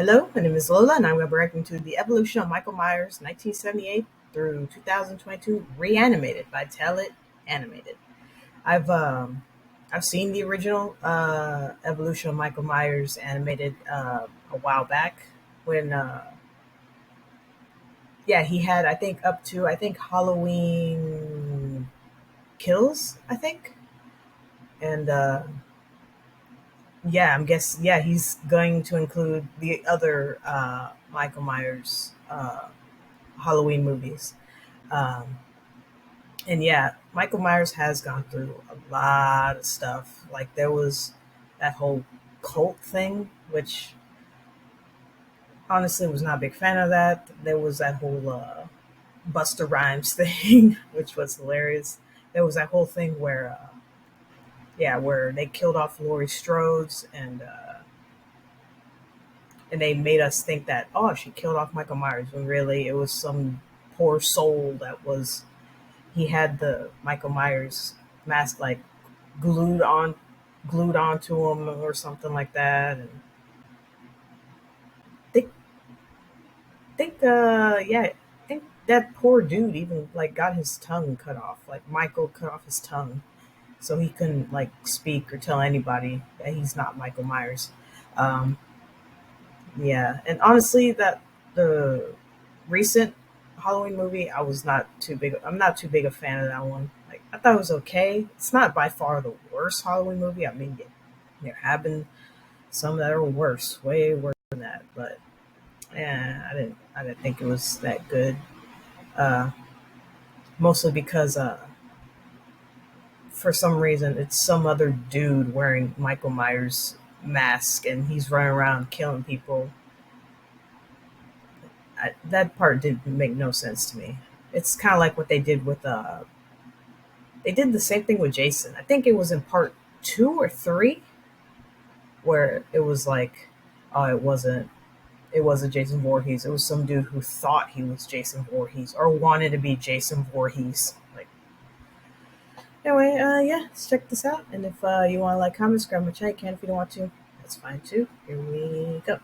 Hello, my name is Lola, and I'm going to be reacting to the evolution of Michael Myers, 1978 through 2022, reanimated by TellItAnimated. I've I've seen the original evolution of Michael Myers animated a while back when he had I think up to Halloween Kills and he's going to include the other Michael Myers Halloween movies. Um, and yeah, Michael Myers has gone through a lot of stuff. Like there was that whole cult thing, which honestly was not a big fan of that. There was that whole Buster Rhymes thing, which was hilarious. There was that whole thing where where they killed off Laurie Strode's and they made us think that, oh, she killed off Michael Myers, when really it was some poor soul that was he had the Michael Myers mask like glued on glued onto him or something like that. And think I think that poor dude even like got his tongue cut off. Like Michael cut off his tongue so he couldn't like speak or tell anybody that he's not Michael Myers. Um, Yeah, and honestly, that the recent Halloween movie, I was not too big. I'm not too big a fan of that one. Like, I thought it was okay. It's not by far the worst Halloween movie. I mean, there have been some that are worse, way worse than that. But I didn't think it was that good. Uh, Mostly because for some reason it's some other dude wearing Michael Myers mask and he's running around killing people. That part did make no sense to me. It's kind of like what they did with they did the same thing with Jason. I think it was in part 2 or 3 where it was like, oh, it wasn't Jason Voorhees. It was some dude who thought he was Jason Voorhees or wanted to be Jason Voorhees. Like, anyway, let's check this out. And if you want to like, comment, subscribe my channel, you can. If you don't want to, that's fine too. Here we go.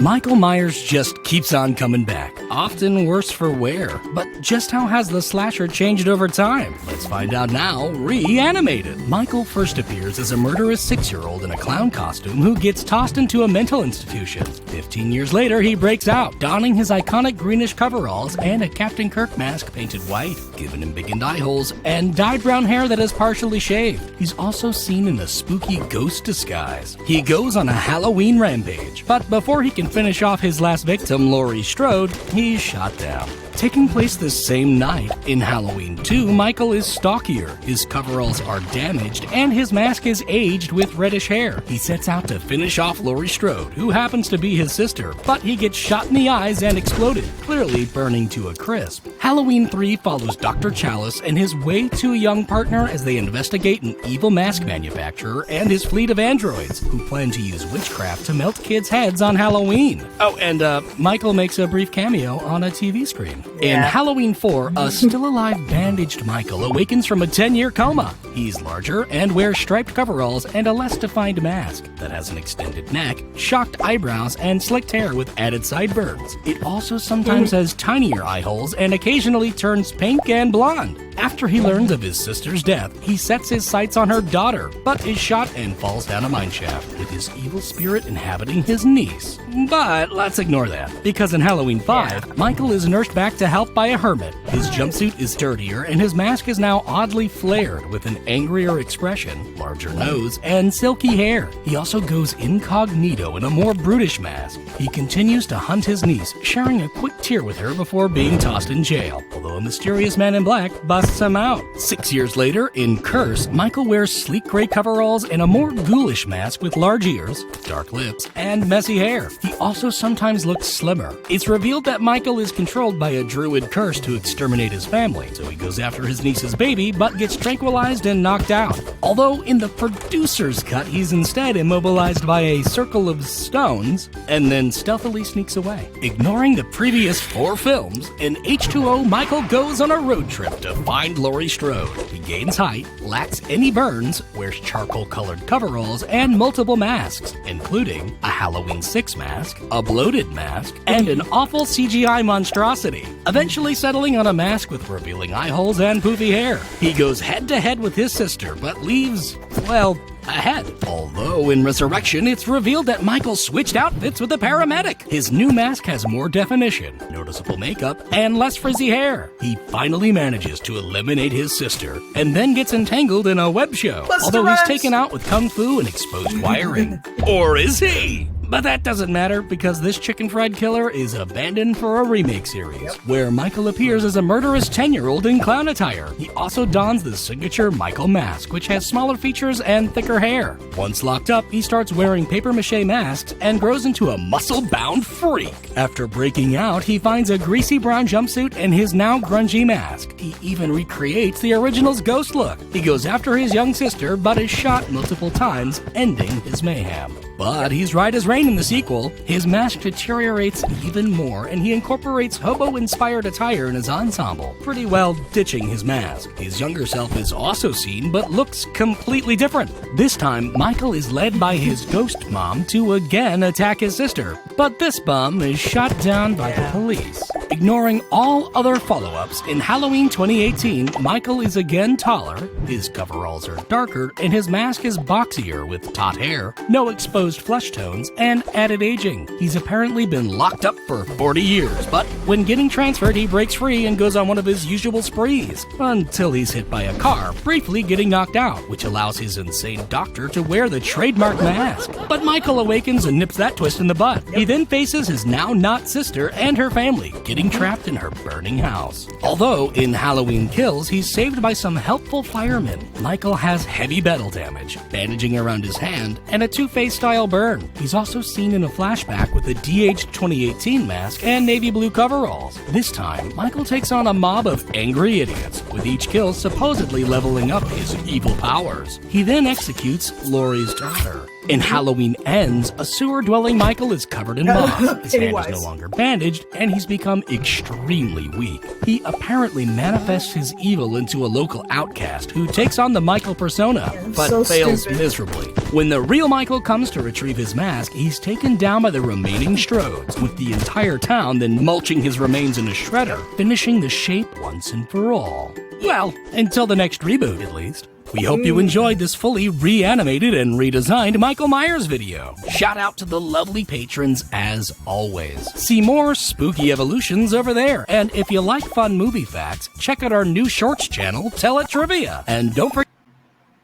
Michael Myers just keeps on coming back, often worse for wear. But just how has the slasher changed over time? Let's find out now, reanimated. Michael first appears as a murderous 6-year-old in a clown costume who gets tossed into a mental institution. 15 years later, he breaks out, donning his iconic greenish coveralls and a Captain Kirk mask painted white, giving him big eye holes, and dyed brown hair that is partially shaved. He's also seen in a spooky ghost disguise. He goes on a Halloween rampage, but before he can finish off his last victim, Laurie Strode, he's shot down. Taking place this same night, in Halloween 2, Michael is stockier, his coveralls are damaged, and his mask is aged with reddish hair. He sets out to finish off Laurie Strode, who happens to be his sister, but he gets shot in the eyes and exploded, clearly burning to a crisp. Halloween 3 follows Dr. Chalice and his way too young partner as they investigate an evil mask manufacturer and his fleet of androids, who plan to use witchcraft to melt kids' heads on Halloween. Oh, and Michael makes a brief cameo on a TV screen. In Halloween 4, a still-alive bandaged Michael awakens from a 10-year coma. He's larger and wears striped coveralls and a less defined mask that has an extended neck, shocked eyebrows, and slicked hair with added sideburns. It also sometimes has tinier eye holes and occasionally turns pink and blonde. After he learns of his sister's death, he sets his sights on her daughter, but is shot and falls down a mineshaft, with his evil spirit inhabiting his niece. But let's ignore that, because in Halloween 5, Michael is nursed back to health by a hermit. His jumpsuit is dirtier, and his mask is now oddly flared with an angrier expression, larger nose, and silky hair. He also goes incognito in a more brutish mask. He continues to hunt his niece, sharing a quick tear with her before being tossed in jail, although a mysterious man in black busts him out. 6 years later, in Curse, Michael wears sleek gray coveralls and a more ghoulish mask with large ears, dark lips, and messy hair. He also sometimes looks slimmer. It's revealed that Michael is controlled by a a druid curse to exterminate his family, so he goes after his niece's baby but gets tranquilized and knocked out. Although in the producer's cut, he's instead immobilized by a circle of stones and then stealthily sneaks away. Ignoring the previous 4 films, in H2O, Michael goes on a road trip to find Laurie Strode. He gains height, lacks any burns, wears charcoal-colored coveralls, and multiple masks, including a Halloween 6 mask, a bloated mask, and an awful CGI monstrosity, eventually settling on a mask with revealing eye holes and poofy hair. He goes head-to-head with his sister, but leaves, well, ahead. Although in Resurrection, it's revealed that Michael switched outfits with a paramedic. His new mask has more definition, noticeable makeup, and less frizzy hair. He finally manages to eliminate his sister, and then gets entangled in a web show. Although he's taken out with kung fu and exposed wiring. Or is he? But that doesn't matter, because this chicken fried killer is abandoned for a remake series, where Michael appears as a murderous 10-year-old in clown attire. He also dons the signature Michael mask, which has smaller features and thicker hair. Once locked up, he starts wearing papier-mâché masks and grows into a muscle-bound freak. After breaking out, he finds a greasy brown jumpsuit and his now grungy mask. He even recreates the original's ghost look. He goes after his young sister, but is shot multiple times, ending his mayhem. But he's right as rain in the sequel. His mask deteriorates even more, and he incorporates hobo-inspired attire in his ensemble, pretty well ditching his mask. His younger self is also seen, but looks completely different. This time, Michael is led by his ghost mom to again attack his sister, but this bum is shot down by the police. Ignoring all other follow-ups, in Halloween 2018, Michael is again taller, his coveralls are darker, and his mask is boxier with taut hair, no exposed flesh tones, and added aging. He's apparently been locked up for 40 years, but when getting transferred, he breaks free and goes on one of his usual sprees, until he's hit by a car, briefly getting knocked out, which allows his insane doctor to wear the trademark mask. But Michael awakens and nips that twist in the bud. He then faces his now not sister and her family, getting trapped in her burning house. Although in Halloween Kills, he's saved by some helpful firemen. Michael has heavy battle damage, bandaging around his hand, and a Two-Face style burn. He's also seen in a flashback with a DH 2018 mask and navy blue coveralls. This time, Michael takes on a mob of angry idiots, with each kill supposedly leveling up his evil powers. He then executes Laurie's daughter. In Halloween Ends, a sewer-dwelling Michael is covered in moss. His hand is no longer bandaged, and he's become extremely weak. He apparently manifests his evil into a local outcast who takes on the Michael persona, but fails miserably. When the real Michael comes to retrieve his mask, he's taken down by the remaining Strodes, with the entire town then mulching his remains in a shredder, finishing the shape once and for all. Well, until the next reboot, at least. We hope you enjoyed this fully reanimated and redesigned Michael Myers video. Shout out to the lovely patrons as always. See more spooky evolutions over there. And if you like fun movie facts, check out our new shorts channel, Tell It Trivia. And don't forget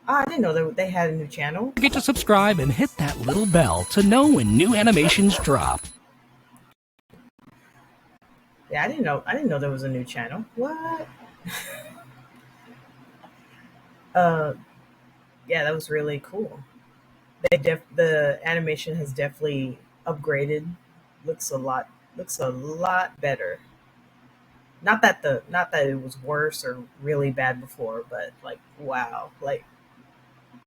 I didn't know that they had a new channel. to subscribe and hit that little bell to know when new animations drop. Yeah, I didn't know there was a new channel. What? Yeah, that was really cool. The animation has definitely upgraded. Looks a lot better. Not that it was worse or really bad before, but like wow, like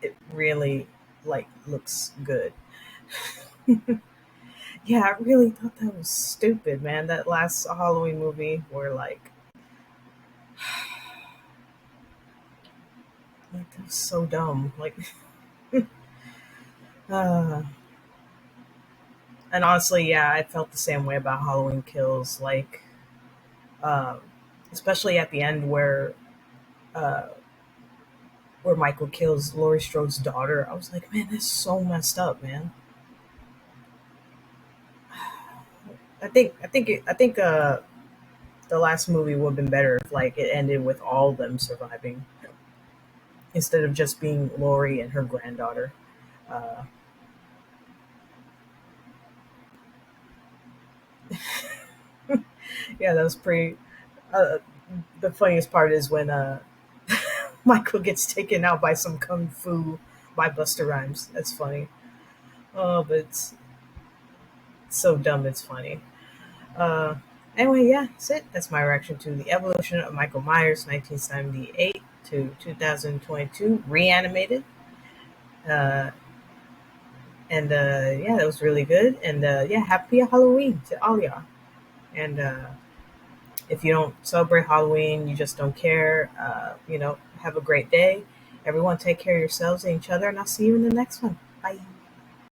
it really like looks good. Yeah, I really thought that was stupid, man. That last Halloween movie where like that was so dumb. Like uh and honestly, yeah, I felt the same way about Halloween Kills. Like, um, especially at the end uh, where Michael kills Laurie Strode's daughter. I was like, man, that's so messed up, man. I think the last movie would have been better if like it ended with all of them surviving instead of just being Laurie and her granddaughter. Uh, yeah, that was pretty. Uh, the funniest part is when Michael gets taken out by some kung fu by Buster Rhymes. That's funny. Oh, but it's so dumb. It's funny. Uh, Anyway, yeah, that's it. That's my reaction to the evolution of Michael Myers, 1978 to 2022, reanimated. Uh, and yeah, that was really good. And yeah, happy Halloween to all y'all. And if you don't celebrate Halloween, you just don't care. Have a great day. Everyone, take care of yourselves and each other, and I'll see you in the next one. Bye.